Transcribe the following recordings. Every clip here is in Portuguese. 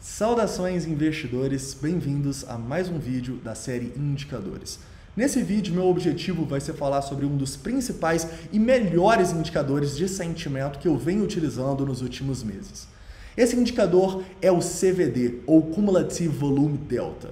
Saudações investidores, bem-vindos a mais um vídeo da série Indicadores. Nesse vídeo, meu objetivo vai ser falar sobre um dos principais e melhores indicadores de sentimento que eu venho utilizando nos últimos meses. Esse indicador é o CVD, ou Cumulative Volume Delta.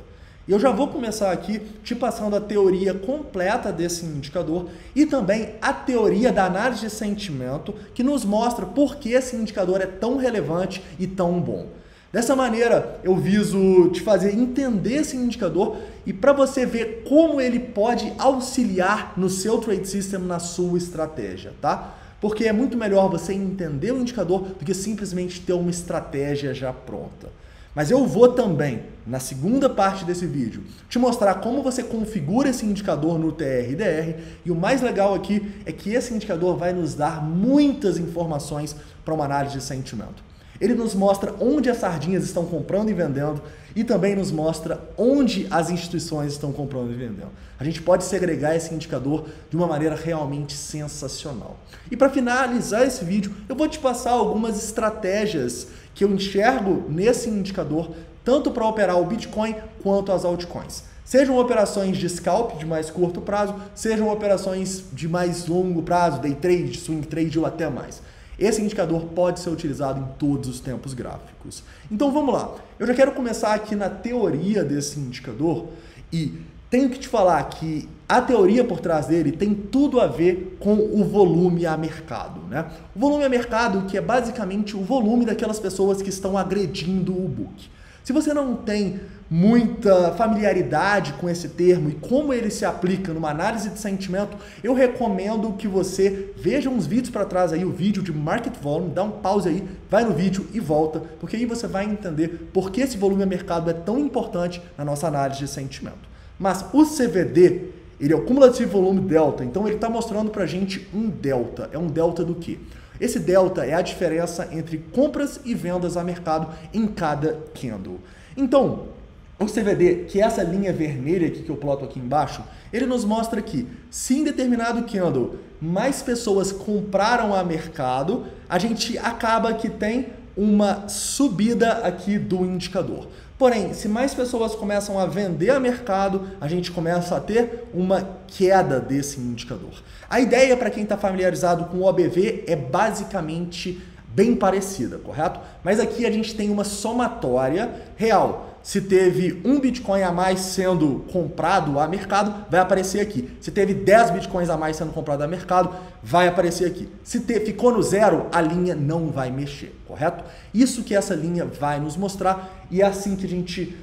E eu já vou começar aqui te passando a teoria completa desse indicador e também a teoria da análise de sentimento que nos mostra por que esse indicador é tão relevante e tão bom. Dessa maneira, eu viso te fazer entender esse indicador e para você ver como ele pode auxiliar no seu trade system, na sua estratégia, tá? Porque é muito melhor você entender o indicador do que simplesmente ter uma estratégia já pronta. Mas eu vou também, na segunda parte desse vídeo, te mostrar como você configura esse indicador no TR/DR e o mais legal aqui é que esse indicador vai nos dar muitas informações para uma análise de sentimento. Ele nos mostra onde as sardinhas estão comprando e vendendo e também nos mostra onde as instituições estão comprando e vendendo. A gente pode segregar esse indicador de uma maneira realmente sensacional. E para finalizar esse vídeo, eu vou te passar algumas estratégias que eu enxergo nesse indicador, tanto para operar o Bitcoin quanto as altcoins. Sejam operações de scalp de mais curto prazo, sejam operações de mais longo prazo, day trade, swing trade ou até mais. Esse indicador pode ser utilizado em todos os tempos gráficos. Então vamos lá. Eu já quero começar aqui na teoria desse indicador e tenho que te falar que a teoria por trás dele tem tudo a ver com o volume a mercado, né? O volume a mercado, que é basicamente o volume daquelas pessoas que estão agredindo o book. Se você não tem muita familiaridade com esse termo e como ele se aplica numa análise de sentimento, eu recomendo que você veja uns vídeos para trás aí, o vídeo de Market Volume, dá um pause aí, vai no vídeo e volta, porque aí você vai entender por que esse volume a mercado é tão importante na nossa análise de sentimento. Mas o CVD, ele é o Cumulative Volume Delta, então ele está mostrando para a gente um delta. É um delta do quê? Esse delta é a diferença entre compras e vendas a mercado em cada candle. Então, o CVD, que é essa linha vermelha aqui que eu ploto aqui embaixo, ele nos mostra que se em determinado candle mais pessoas compraram a mercado, a gente acaba que tem uma subida aqui do indicador. Porém, se mais pessoas começam a vender a mercado, a gente começa a ter uma queda desse indicador. A ideia, para quem está familiarizado com o OBV, é basicamente bem parecida, correto? Mas aqui a gente tem uma somatória real. Se teve um Bitcoin a mais sendo comprado a mercado, vai aparecer aqui. Se teve 10 Bitcoins a mais sendo comprado a mercado, vai aparecer aqui. Se ficou no zero, a linha não vai mexer, correto? Isso que essa linha vai nos mostrar e é assim que a gente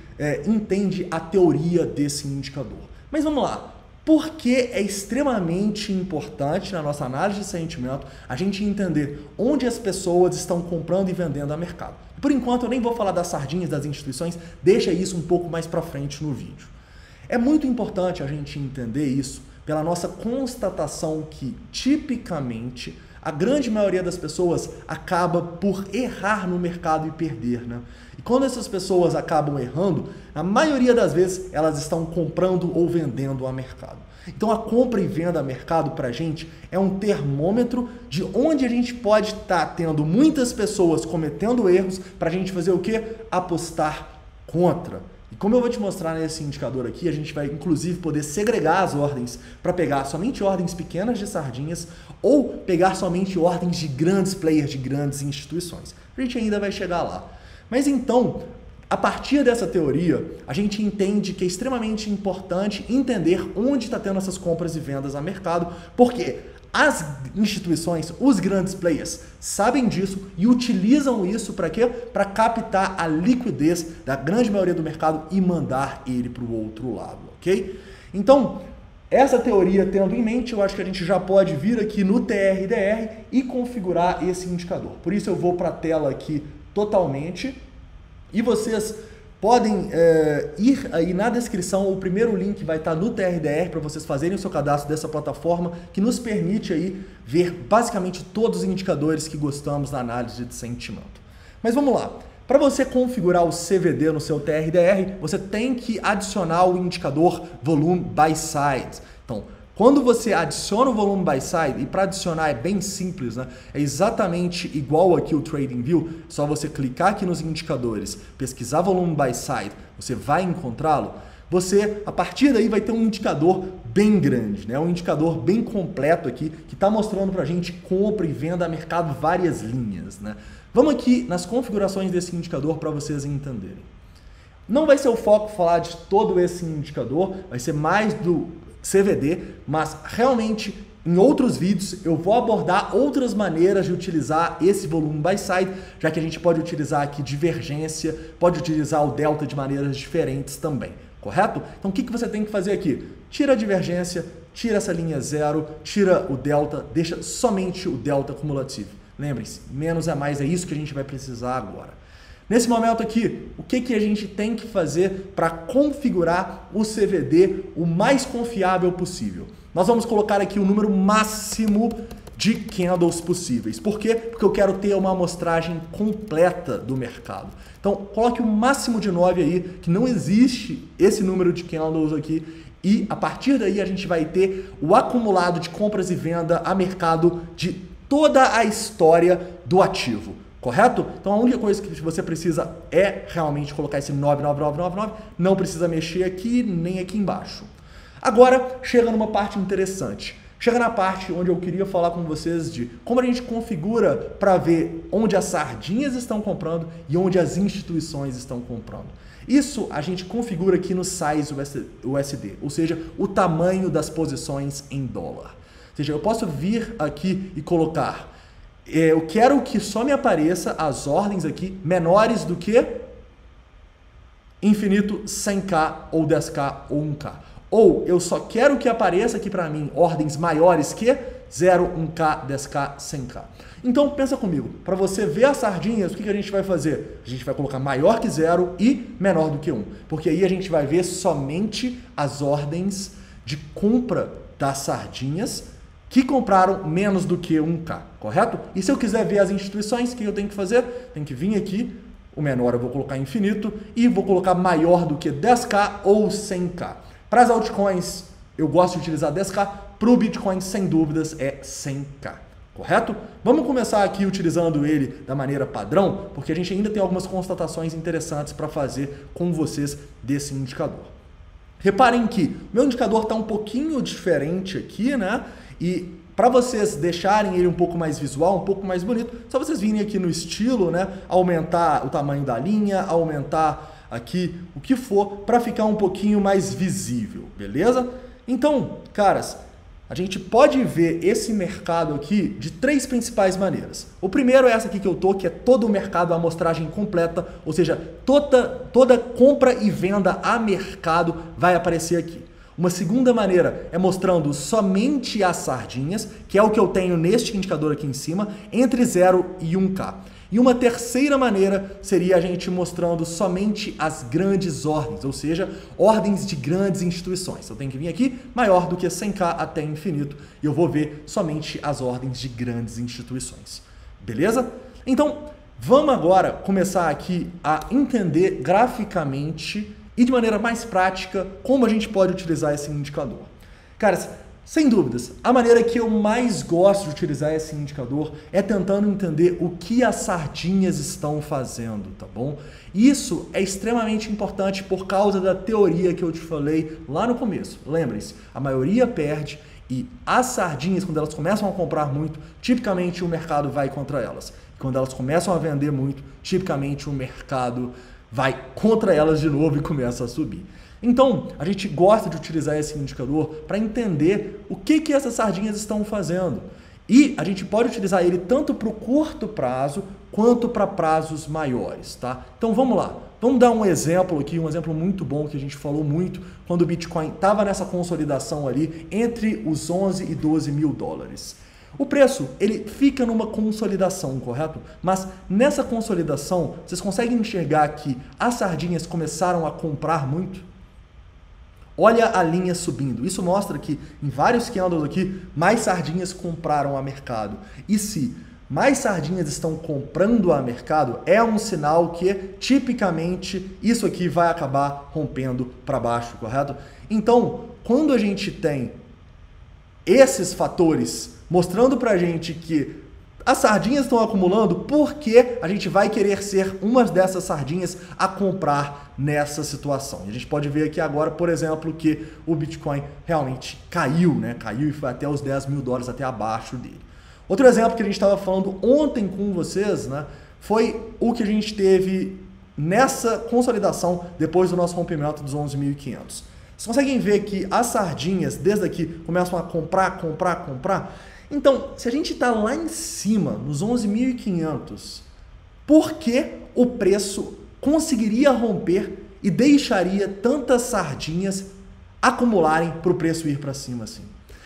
entende a teoria desse indicador. Mas vamos lá. Por que é extremamente importante na nossa análise de sentimento a gente entender onde as pessoas estão comprando e vendendo a mercado? Por enquanto eu nem vou falar das sardinhas, das instituições, deixa isso um pouco mais para frente no vídeo. É muito importante a gente entender isso pela nossa constatação que, tipicamente, a grande maioria das pessoas acaba por errar no mercado e perder, né? E quando essas pessoas acabam errando, a maioria das vezes elas estão comprando ou vendendo a mercado. Então a compra e venda a mercado para a gente é um termômetro de onde a gente pode estar tendo muitas pessoas cometendo erros para a gente fazer o quê? Apostar contra. E como eu vou te mostrar nesse indicador aqui, a gente vai inclusive poder segregar as ordens para pegar somente ordens pequenas de sardinhas ou pegar somente ordens de grandes players, de grandes instituições. A gente ainda vai chegar lá. Mas então, a partir dessa teoria, a gente entende que é extremamente importante entender onde está tendo essas compras e vendas a mercado, porque as instituições, os grandes players, sabem disso e utilizam isso para quê? Para captar a liquidez da grande maioria do mercado e mandar ele para o outro lado, ok? Então, essa teoria tendo em mente, eu acho que a gente já pode vir aqui no TR/DR e configurar esse indicador. Por isso eu vou para a tela aqui totalmente e vocês podem ir aí na descrição, o primeiro link vai estar no TR/DR para vocês fazerem o seu cadastro dessa plataforma que nos permite aí ver basicamente todos os indicadores que gostamos na análise de sentimento. Mas vamos lá. Para você configurar o CVD no seu TR/DR, você tem que adicionar o indicador Volume by Size. Então, Quando você adiciona o volume by side, e para adicionar é bem simples, né? É exatamente igual aqui o TradingView, só você clicar aqui nos indicadores, pesquisar volume by side, você vai encontrá-lo. Você, a partir daí, vai ter um indicador bem grande, né? Um indicador bem completo aqui, que está mostrando para a gente compra e venda a mercado várias linhas, né? Vamos aqui nas configurações desse indicador para vocês entenderem. Não vai ser o foco falar de todo esse indicador, vai ser mais do CVD, mas realmente em outros vídeos eu vou abordar outras maneiras de utilizar esse volume by side, já que a gente pode utilizar aqui divergência, pode utilizar o delta de maneiras diferentes também, correto? Então o que você tem que fazer aqui? Tira a divergência, tira essa linha zero, tira o delta, deixa somente o delta cumulativo. Lembre-se, menos é mais, é isso que a gente vai precisar agora. Nesse momento aqui, o que a gente tem que fazer para configurar o CVD o mais confiável possível? Nós vamos colocar aqui o número máximo de candles possíveis. Por quê? Porque eu quero ter uma amostragem completa do mercado. Então, coloque o máximo de 9 aí, que não existe esse número de candles aqui, e a partir daí a gente vai ter o acumulado de compras e venda a mercado de toda a história do ativo. Correto? Então a única coisa que você precisa é realmente colocar esse 99999, não precisa mexer aqui nem aqui embaixo. Agora chega numa parte interessante. Chega na parte onde eu queria falar com vocês de como a gente configura para ver onde as sardinhas estão comprando e onde as instituições estão comprando. Isso a gente configura aqui no size USD, ou seja, o tamanho das posições em dólar. Ou seja, eu posso vir aqui e colocar eu quero que só me apareça as ordens aqui menores do que infinito 100k ou 10k ou 1k. Ou eu só quero que apareça aqui para mim ordens maiores que 0, 1k, 10k, 100k. Então pensa comigo, para você ver as sardinhas, o que a gente vai fazer? A gente vai colocar maior que 0 e menor do que 1. Porque aí a gente vai ver somente as ordens de compra das sardinhas que compraram menos do que 1k, correto? E se eu quiser ver as instituições, o que eu tenho que fazer? Tem que vir aqui, o menor eu vou colocar infinito e vou colocar maior do que 10k ou 100k. Para as altcoins, eu gosto de utilizar 10k, para o Bitcoin, sem dúvidas, é 100k, correto? Vamos começar aqui utilizando ele da maneira padrão, porque a gente ainda tem algumas constatações interessantes para fazer com vocês desse indicador. Reparem que meu indicador está um pouquinho diferente aqui, né? E para vocês deixarem ele um pouco mais visual, um pouco mais bonito, só vocês virem aqui no estilo, né? Aumentar o tamanho da linha, aumentar aqui o que for para ficar um pouquinho mais visível, beleza? Então, caras, a gente pode ver esse mercado aqui de três principais maneiras. O primeiro é essa aqui que eu tô, que é todo o mercado, a amostragem completa, ou seja, toda compra e venda a mercado vai aparecer aqui. Uma segunda maneira é mostrando somente as sardinhas, que é o que eu tenho neste indicador aqui em cima, entre 0 e 1k. E uma terceira maneira seria a gente mostrando somente as grandes ordens, ou seja, ordens de grandes instituições. Eu tenho que vir aqui maior do que 100k até infinito e eu vou ver somente as ordens de grandes instituições. Beleza? Então, vamos agora começar aqui a entender graficamente e de maneira mais prática como a gente pode utilizar esse indicador. Caras, sem dúvidas, a maneira que eu mais gosto de utilizar esse indicador é tentando entender o que as sardinhas estão fazendo, tá bom? Isso é extremamente importante por causa da teoria que eu te falei lá no começo. Lembrem-se, a maioria perde e as sardinhas, quando elas começam a comprar muito, tipicamente o mercado vai contra elas. E quando elas começam a vender muito, tipicamente o mercado vai contra elas de novo e começa a subir. Então, a gente gosta de utilizar esse indicador para entender o que essas sardinhas estão fazendo. E a gente pode utilizar ele tanto para o curto prazo quanto para prazos maiores, tá? Então vamos lá. Vamos dar um exemplo aqui, um exemplo muito bom que a gente falou muito quando o Bitcoin estava nessa consolidação ali entre os 11 e 12 mil dólares. O preço, ele fica numa consolidação, correto? Mas nessa consolidação, vocês conseguem enxergar que as sardinhas começaram a comprar muito? Olha a linha subindo. Isso mostra que em vários candles aqui, mais sardinhas compraram a mercado. E se mais sardinhas estão comprando a mercado, é um sinal que tipicamente isso aqui vai acabar rompendo para baixo, correto? Então, quando a gente tem esses fatores mostrando pra gente que as sardinhas estão acumulando, porque a gente vai querer ser uma dessas sardinhas a comprar nessa situação. E a gente pode ver aqui agora, por exemplo, que o Bitcoin realmente caiu, né? Caiu e foi até os 10 mil dólares, até abaixo dele. Outro exemplo que a gente estava falando ontem com vocês, né, foi o que a gente teve nessa consolidação depois do nosso rompimento dos 11.500. Vocês conseguem ver que as sardinhas, desde aqui, começam a comprar. Então, se a gente está lá em cima, nos 11.500, por que o preço conseguiria romper e deixaria tantas sardinhas acumularem para o preço ir para cima assim?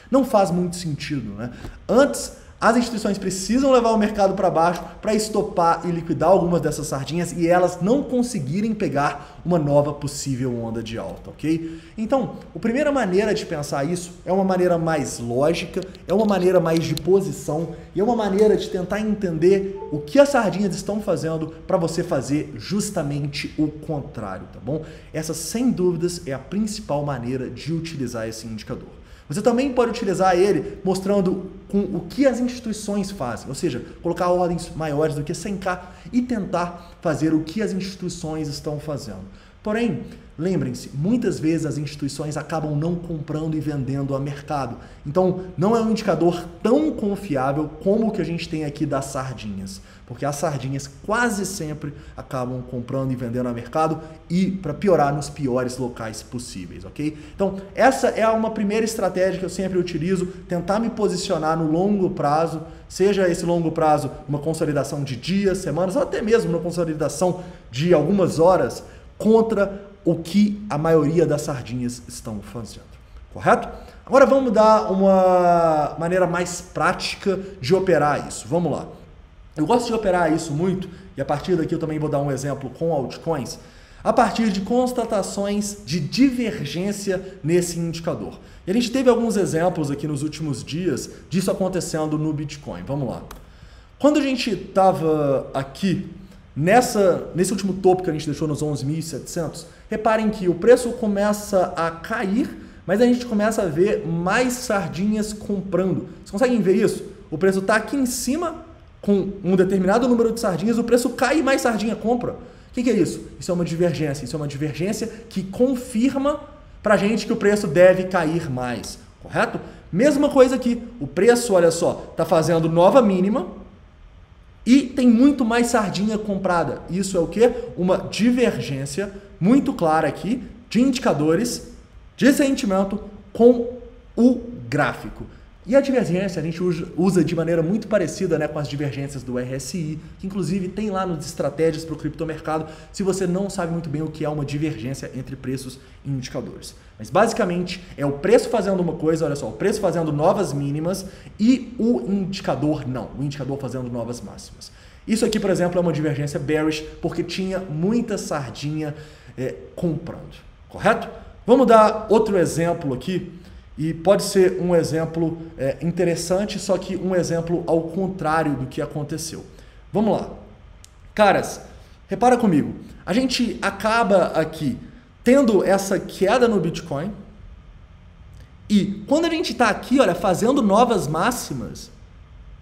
Não faz muito sentido, né? Antes, as instituições precisam levar o mercado para baixo para estopar e liquidar algumas dessas sardinhas e elas não conseguirem pegar uma nova possível onda de alta, ok? Então, a primeira maneira de pensar isso é uma maneira mais lógica, é uma maneira mais de posição e é uma maneira de tentar entender o que as sardinhas estão fazendo para você fazer justamente o contrário, tá bom? Essa, sem dúvidas, é a principal maneira de utilizar esse indicador. Você também pode utilizar ele mostrando com o que as instituições fazem, ou seja, colocar ordens maiores do que 100K e tentar fazer o que as instituições estão fazendo. Porém, lembrem-se, muitas vezes as instituições acabam não comprando e vendendo a mercado. Então, não é um indicador tão confiável como o que a gente tem aqui das sardinhas. Porque as sardinhas quase sempre acabam comprando e vendendo a mercado e, para piorar, nos piores locais possíveis, ok? Então, essa é uma primeira estratégia que eu sempre utilizo, tentar me posicionar no longo prazo, seja esse longo prazo uma consolidação de dias, semanas, ou até mesmo uma consolidação de algumas horas, contra o que a maioria das sardinhas estão fazendo, correto? Agora vamos dar uma maneira mais prática de operar isso. Vamos lá. Eu gosto de operar isso muito, e a partir daqui eu também vou dar um exemplo com altcoins, a partir de constatações de divergência nesse indicador. E a gente teve alguns exemplos aqui nos últimos dias disso acontecendo no Bitcoin. Vamos lá. Quando a gente estava aqui nesse último topo que a gente deixou nos 11.700, reparem que o preço começa a cair, mas a gente começa a ver mais sardinhas comprando. Vocês conseguem ver isso? O preço está aqui em cima com um determinado número de sardinhas, o preço cai e mais sardinha compra. O que é isso? Isso é uma divergência. Isso é uma divergência que confirma para a gente que o preço deve cair mais, correto? Mesma coisa aqui. O preço, olha só, está fazendo nova mínima, e tem muito mais sardinha comprada. Isso é o quê? Uma divergência muito clara aqui de indicadores de sentimento com o gráfico. E a divergência a gente usa de maneira muito parecida, né, com as divergências do RSI, que inclusive tem lá nos estratégias para o criptomercado, se você não sabe muito bem o que é uma divergência entre preços e indicadores. Mas basicamente é o preço fazendo uma coisa, olha só, o preço fazendo novas mínimas e o indicador não, o indicador fazendo novas máximas. Isso aqui, por exemplo, é uma divergência bearish porque tinha muita sardinha comprando, correto? Vamos dar outro exemplo aqui. E pode ser um exemplo interessante, só que um exemplo ao contrário do que aconteceu. Vamos lá. Caras, repara comigo. A gente acaba aqui tendo essa queda no Bitcoin. E quando a gente está aqui, olha, fazendo novas máximas,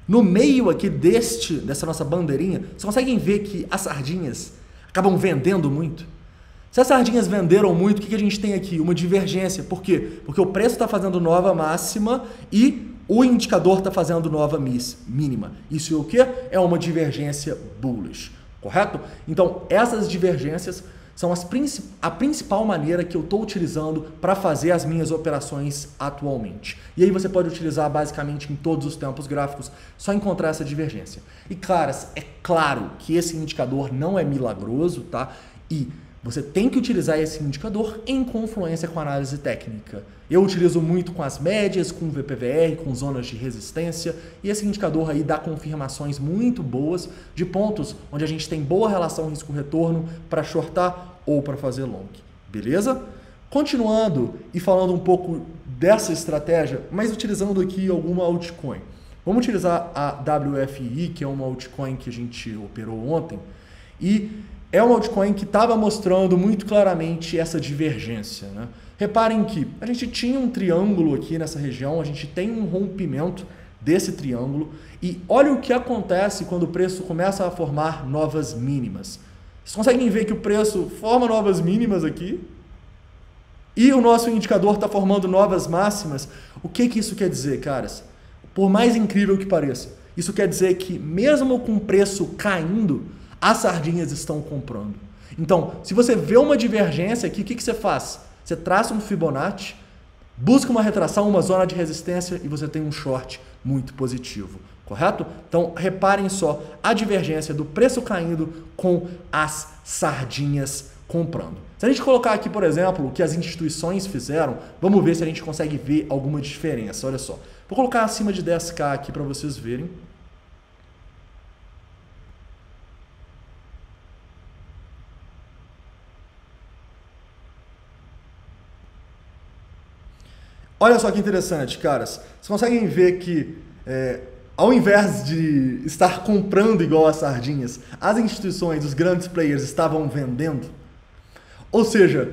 no meio aqui dessa nossa bandeirinha, vocês conseguem ver que as sardinhas acabam vendendo muito? Se as sardinhas venderam muito, o que a gente tem aqui? Uma divergência. Por quê? Porque o preço está fazendo nova máxima e o indicador está fazendo nova mínima. Isso é o quê? É uma divergência bullish, correto? Então, essas divergências são a principal maneira que eu estou utilizando para fazer as minhas operações atualmente. E aí você pode utilizar basicamente em todos os tempos gráficos, só encontrar essa divergência. E, caras, é claro que esse indicador não é milagroso, tá? E você tem que utilizar esse indicador em confluência com a análise técnica. Eu utilizo muito com as médias, com o VPVR, com zonas de resistência, e esse indicador aí dá confirmações muito boas de pontos onde a gente tem boa relação risco-retorno para shortar ou para fazer long. Beleza? Continuando e falando um pouco dessa estratégia, mas utilizando aqui alguma altcoin. Vamos utilizar a WFI, que é uma altcoin que a gente operou ontem, e é uma altcoin que estava mostrando muito claramente essa divergência, né? Reparem que a gente tinha um triângulo aqui nessa região, a gente tem um rompimento desse triângulo e olha o que acontece quando o preço começa a formar novas mínimas. Vocês conseguem ver que o preço forma novas mínimas aqui e o nosso indicador está formando novas máximas? O que isso quer dizer, caras? Por mais incrível que pareça, isso quer dizer que mesmo com o preço caindo, as sardinhas estão comprando. Então, se você vê uma divergência aqui, o que você faz? Você traça um Fibonacci, busca uma retração, uma zona de resistência e você tem um short muito positivo, correto? Então, reparem só a divergência do preço caindo com as sardinhas comprando. Se a gente colocar aqui, por exemplo, o que as instituições fizeram, vamos ver se a gente consegue ver alguma diferença. Olha só, vou colocar acima de 10K aqui para vocês verem. Olha só que interessante, caras. Vocês conseguem ver que ao invés de estar comprando igual as sardinhas, as instituições, os grandes players estavam vendendo? Ou seja,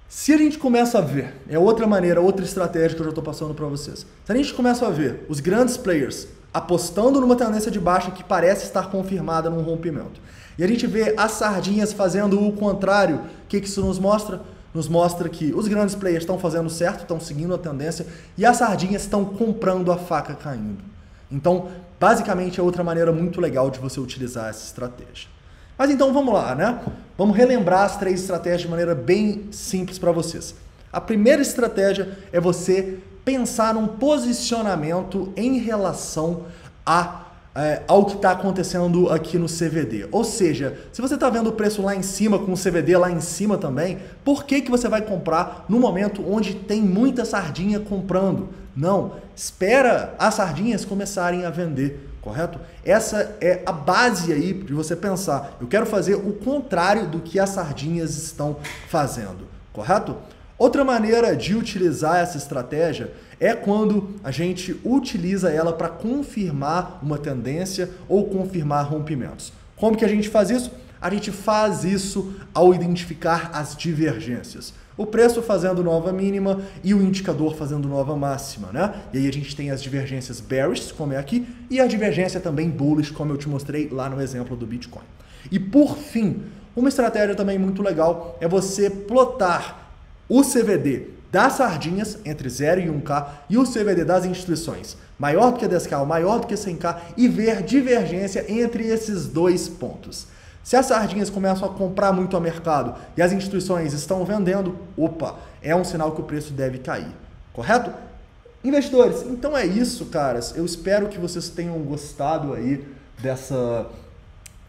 se a gente começa a ver, é outra maneira, outra estratégia que eu já estou passando para vocês. Se a gente começa a ver os grandes players apostando numa tendência de baixa que parece estar confirmada num rompimento, e a gente vê as sardinhas fazendo o contrário, o que isso nos mostra? Nos mostra que os grandes players estão fazendo certo, estão seguindo a tendência, e as sardinhas estão comprando a faca caindo. Então, basicamente, é outra maneira muito legal de você utilizar essa estratégia. Mas então vamos lá, né? Vamos relembrar as 3 estratégias de maneira bem simples para vocês. A primeira estratégia é você pensar num posicionamento em relação ao que está acontecendo aqui no CVD. Ou seja, se você está vendo o preço lá em cima, com o CVD lá em cima também, por que você vai comprar no momento onde tem muita sardinha comprando? Não, espera as sardinhas começarem a vender, correto? Essa é a base aí de você pensar, eu quero fazer o contrário do que as sardinhas estão fazendo, correto? Outra maneira de utilizar essa estratégia é quando a gente utiliza ela para confirmar uma tendência ou confirmar rompimentos. Como que a gente faz isso? A gente faz isso ao identificar as divergências. O preço fazendo nova mínima e o indicador fazendo nova máxima, né? E aí a gente tem as divergências bearish, como é aqui, e a divergência também bullish, como eu te mostrei lá no exemplo do Bitcoin. E por fim, uma estratégia também muito legal é você plotar o CVD das sardinhas entre 0 e 1K e o CVD das instituições maior do que 10K ou maior do que 100K e ver divergência entre esses dois pontos. Se as sardinhas começam a comprar muito ao mercado e as instituições estão vendendo, opa, é um sinal que o preço deve cair, correto? Investidores, então é isso, caras. Eu espero que vocês tenham gostado aí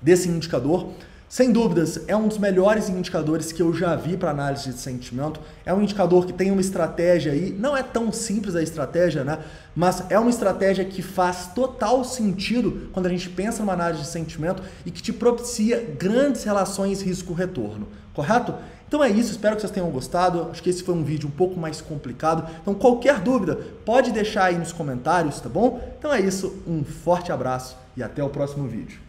desse indicador. Sem dúvidas, é um dos melhores indicadores que eu já vi para análise de sentimento. É um indicador que tem uma estratégia aí, não é tão simples a estratégia, né? Mas é uma estratégia que faz total sentido quando a gente pensa numa análise de sentimento e que te propicia grandes relações risco-retorno, correto? Então é isso, espero que vocês tenham gostado. Acho que esse foi um vídeo um pouco mais complicado. Então qualquer dúvida, pode deixar aí nos comentários, tá bom? Então é isso, um forte abraço e até o próximo vídeo.